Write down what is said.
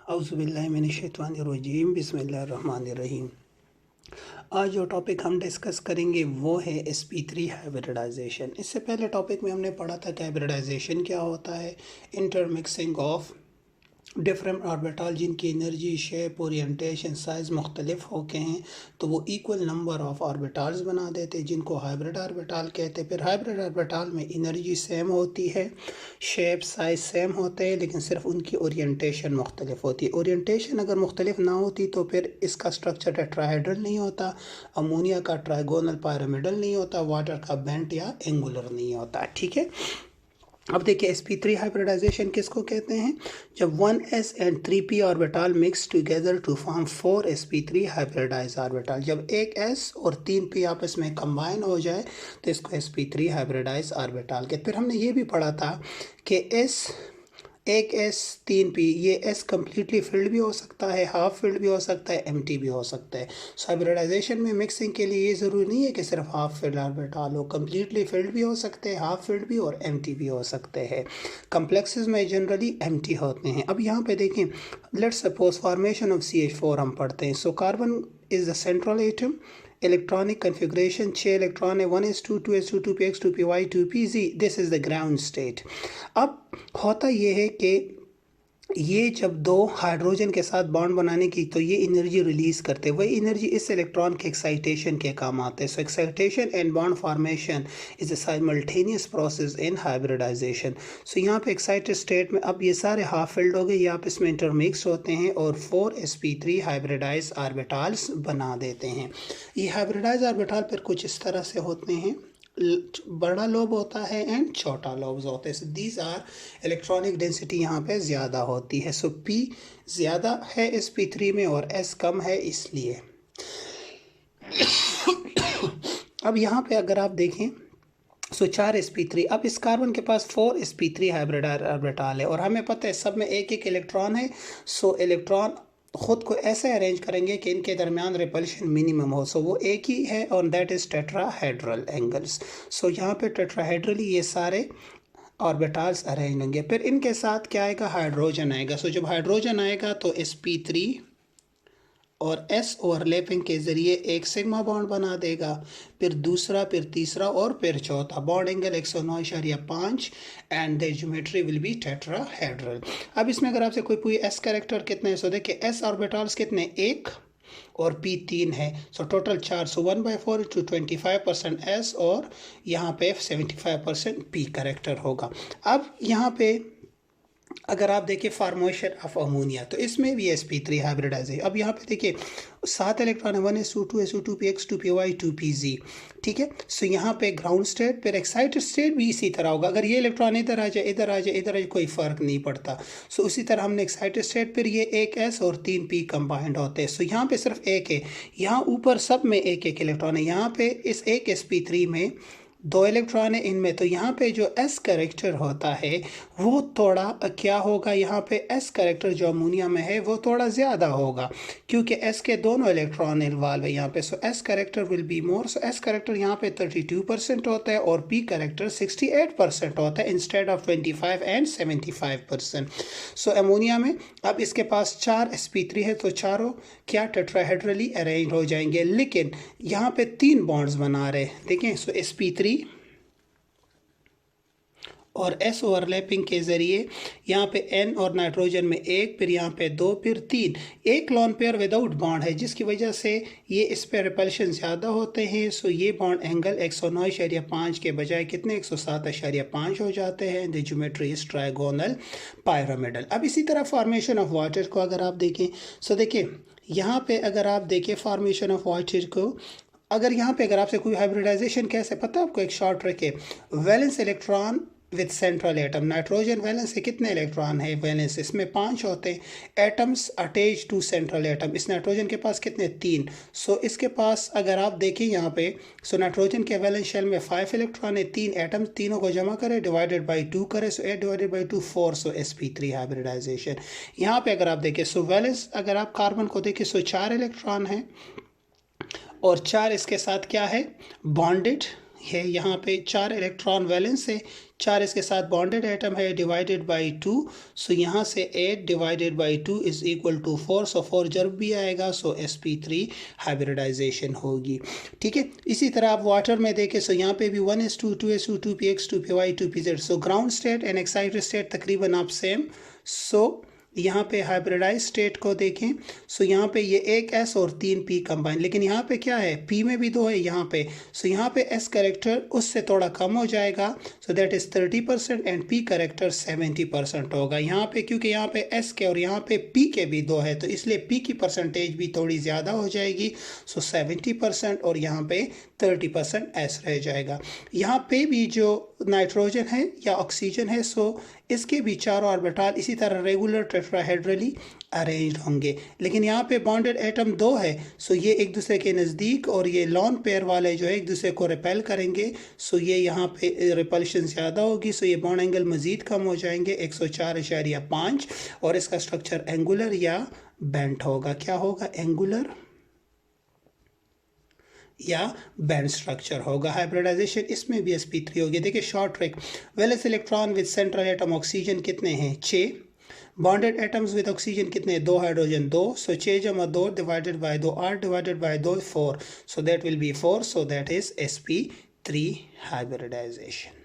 औज़ुबिल्लाहिमिनश्शैतानिर्रजीम बिस्मिल्लाहिर्रहमानिर्रहीम। आज जो टॉपिक हम डिस्कस करेंगे वो है sp3 हाइब्रिडाइजेशन। इससे पहले टॉपिक में हमने पढ़ा था कि हाइब्रिडाइजेशन क्या होता है। इंटरमिक्सिंग ऑफ डिफरेंट ऑर्बिटल जिनकी एनर्जी, शेप, ओरिएंटेशन, साइज़ मुख्तलिफ होके हैं, तो वो इक्वल नंबर ऑफ ऑर्बिटल्स बना देते हैं जिनको हाइब्रिड ऑर्बिटल कहते हैं। फिर हाइब्रिड ऑर्बिटल में एनर्जी सेम होती है, शेप साइज़ सेम होते हैं, लेकिन सिर्फ उनकी ओरिएंटेशन मुख्तलिफ होती है। ओरिएंटेशन अगर मुख्तलिफ ना होती तो फिर इसका स्ट्रक्चर टेट्राहेड्रल नहीं होता, अमोनिया का ट्राइगोनल पिरामिडल नहीं होता, वाटर का बेंट या एंगुलर नहीं होता। ठीक है, अब देखिए sp3 हाइब्रिडाइजेशन किसको कहते हैं। जब 1s and 3p orbital mix together to form 4 sp3 hybridise orbital. जब एक s और 3p आपस में कंबाइन हो जाए तो इसको sp3 हाइब्रिडाइज ऑर्बिटल कहते। फिर हमने ये भी पढ़ा था कि s एक एस 3p, ये एस कम्प्लीटली फिल्ड भी हो सकता है, हाफ फिल्ड भी हो सकता है, एम्प्टी भी हो सकता है। सो हाइब्रिडाइजेशन में मिक्सिंग के लिए ये ज़रूरी नहीं है कि सिर्फ हाफ फिल्ड ऑर्बिटल हो, कम्प्लीटली फिल्ड भी हो सकते हैं, हाफ फिल्ड भी और एम्प्टी भी हो सकते हैं। कम्प्लेक्सेस में जनरली एम्प्टी होते हैं। अब यहाँ पे देखें, let's suppose formation of CH4 हम पढ़ते हैं। So carbon is the central atom, electronic configuration 6 electron है, 1s2 2s2 2px 2py 2pz, this is the ground state. अब होता ये है कि ये जब दो हाइड्रोजन के साथ बॉन्ड बनाने की तो ये एनर्जी रिलीज करते हैं, वही एनर्जी इस इलेक्ट्रॉन के एक्साइटेशन के काम आते हैं। So excitation and bond formation is a simultaneous process in hybridization. So यहाँ पे एक्साइटेड स्टेट में अब ये सारे हाफ फिल्ड हो गए, ये आपस में इंटरमिक्स होते हैं और 4 sp3 हाइब्रिडाइज ऑर्बिटल्स बना देते हैं। ये हाइब्रिडाइज ऑर्बिटल फिर कुछ इस तरह से होते हैं, बड़ा लोब होता है एंड छोटा लोब्स होते हैं। दीज आर इलेक्ट्रॉनिक डेंसिटी यहाँ पे ज़्यादा होती है। सो p ज़्यादा है sp3 में और s कम है इसलिए। अब यहाँ पे अगर आप देखें सो 4 sp3, अब इस कार्बन के पास 4 sp3 हाइब्रिड ऑर्बिटल है और हमें पता है सब में एक एक इलेक्ट्रॉन है। सो इलेक्ट्रॉन ख़ुद को ऐसे अरेंज करेंगे कि इनके दरमियान रिपल्शन मिनिमम हो। सो वो एक ही है और दैट इज़ टेट्राहेड्रल एंगल्स। सो यहाँ पे टेट्राहेड्रली ये सारे ऑर्बिटल्स अरेंज होंगे। फिर इनके साथ क्या आएगा, हाइड्रोजन आएगा। सो जब हाइड्रोजन आएगा तो sp3 और s ओवरलैपिंग के ज़रिए एक सिग्मा बॉन्ड बना देगा, फिर दूसरा, फिर तीसरा और फिर चौथा। Bond angle 109.5 and the geometry will be tetrahedral. अब इसमें अगर आपसे कोई पूरी s कैरेक्टर कितने हैं, सो देखिए s ऑर्बिटल्स कितने, 1 और p 3 है। सो टोटल 4, सो 1/4 × 25% s और यहाँ पे 75% p कैरेक्टर होगा। अब यहाँ पे अगर आप देखिए फॉर्मेशन ऑफ अमोनिया तो इसमें भी sp3 हाइब्रिडाइजेशन। अब यहाँ पे देखिए 7 इलेक्ट्रॉन है, 1s2 2s2 2px 2py 2pz। ठीक है, सो यहाँ पे ग्राउंड स्टेट, फिर एक्साइटेड स्टेट भी इसी तरह होगा। अगर ये इलेक्ट्रॉन इधर आ जाए, इधर आ जाए, इधर आ जाए, कोई फ़र्क नहीं पड़ता। सो उसी तरह हमने एक्साइटेड स्टेट, फिर ये एक s और 3p कंबाइंड होते हैं। सो यहाँ पे सिर्फ एक है, यहाँ ऊपर सब में एक एक इलेक्ट्रॉन है। यहाँ पे इस एक sp3 में 2 इलेक्ट्रॉन है इनमें, तो यहाँ पे जो s कैरेक्टर होता है वो थोड़ा क्या होगा, यहाँ पे s कैरेक्टर जो अमोनिया में है वो थोड़ा ज़्यादा होगा क्योंकि s के दोनों इलेक्ट्रॉन इन्वॉल्व है यहाँ पे। सो s character will be more. So s character यहाँ पे 32% होता है और p कैरेक्टर 68% होता है instead of 25 and 75%। So ammonia में अब इसके पास 4 sp3 है तो चारों क्या टेट्राहेड्रली अरेंज हो जाएंगे, लेकिन यहाँ पे 3 बॉन्ड्स बना रहे हैं। देखें, सो sp3 और s ओवरलैपिंग के ज़रिए यहाँ पे n और नाइट्रोजन में 1, फिर यहाँ पे 2, फिर 3, एक लॉन पेयर विदाउट बॉन्ड है जिसकी वजह से ये इस पे रिपल्शन ज़्यादा होते हैं। सो ये बॉन्ड एंगल 109.5 के बजाय कितने 107.5 हो जाते हैं। The geometry is trigonal pyramidal. अब इसी तरह फॉर्मेशन ऑफ वाटर को अगर आप देखें, सो देखिए यहाँ पे अगर आप देखें फॉर्मेशन ऑफ वाटर को, अगर यहाँ पे अगर आपसे कोई हाइब्रिडाइजेशन कैसे पता है आपको, एक शॉर्ट ट्रिक है। Valence electron with central atom, nitrogen valence से कितने इलेक्ट्रॉन है, वैलेंस इसमें 5 होते हैं। Atoms attach to central atom, इस नाइट्रोजन के पास कितने, 3। सो इसके पास अगर आप देखें यहाँ पे, सो नाइट्रोजन के वैलेंस शेल में 5 इलेक्ट्रॉन है, 3 एटम्स, तीनों को जमा करें, डिवाइडेड बाई 2 करें, सो 8/2 4। सो sp3 हाइब्रिडाइजेशन। यहाँ पे अगर आप देखें, सो वैलेंस अगर आप कार्बन को देखें, सो 4 इलेक्ट्रॉन है और 4 इसके साथ क्या है, बॉन्डेड, है, यहाँ पे 4 इलेक्ट्रॉन वैलेंस है, 4 इसके साथ बॉन्डेड एटम है, डिवाइडेड बाई 2, सो यहाँ से 8 divided by 2 is equal to 4, so 4 जब भी आएगा सो sp3 हाइब्रिडाइजेशन होगी। ठीक है, इसी तरह आप वाटर में देखें, सो यहाँ पे भी 1s2 2s2 2px 2py 2pz, so ground state and excited state तकरीबन आप सेम। सो यहाँ पे हाइब्रिडाइज स्टेट को देखें, सो यहाँ पे ये एक S और 3 P कंबाइन, लेकिन यहाँ पे क्या है, P में भी 2 है यहाँ पे, सो यहाँ पे S करेक्टर उससे थोड़ा कम हो जाएगा, so that is 30% and P character 70% होगा यहाँ पे, क्योंकि यहाँ पे S के और यहाँ पे P के भी 2 है, तो इसलिए P की परसेंटेज भी थोड़ी ज़्यादा हो जाएगी, सो 70% और यहाँ पे 30% S रह जाएगा। यहाँ पे भी जो नाइट्रोजन है या ऑक्सीजन है, सो इसके भी चारों ऑर्बिटल इसी तरह रेगुलर टेट्राहेड्रली अरेंज्ड होंगे, लेकिन यहाँ पे बॉन्डेड एटम 2 है, सो ये एक दूसरे के नज़दीक और ये लॉन पेयर वाले जो है एक दूसरे को रिपेल करेंगे, सो ये यहाँ पे रिपल्शन ज़्यादा होगी, सो ये बॉन्ड एंगल मज़ीद कम हो जाएंगे 104.5 और इसका स्ट्रक्चर एंगुलर या बेंट होगा। क्या होगा, एंगुलर या बैंड स्ट्रक्चर होगा। हाइब्रिडाइजेशन इसमें भी sp3 होगी। देखिए short trick, valence electron with central atom oxygen कितने हैं, 6, बॉन्डेड एटम्स विद ऑक्सीजन कितने, 2 हाइड्रोजन 2, सो 6 जमा 2 divided by 2, 8 divided by 2 4, so that will be 4, so that is sp3 hybridisation.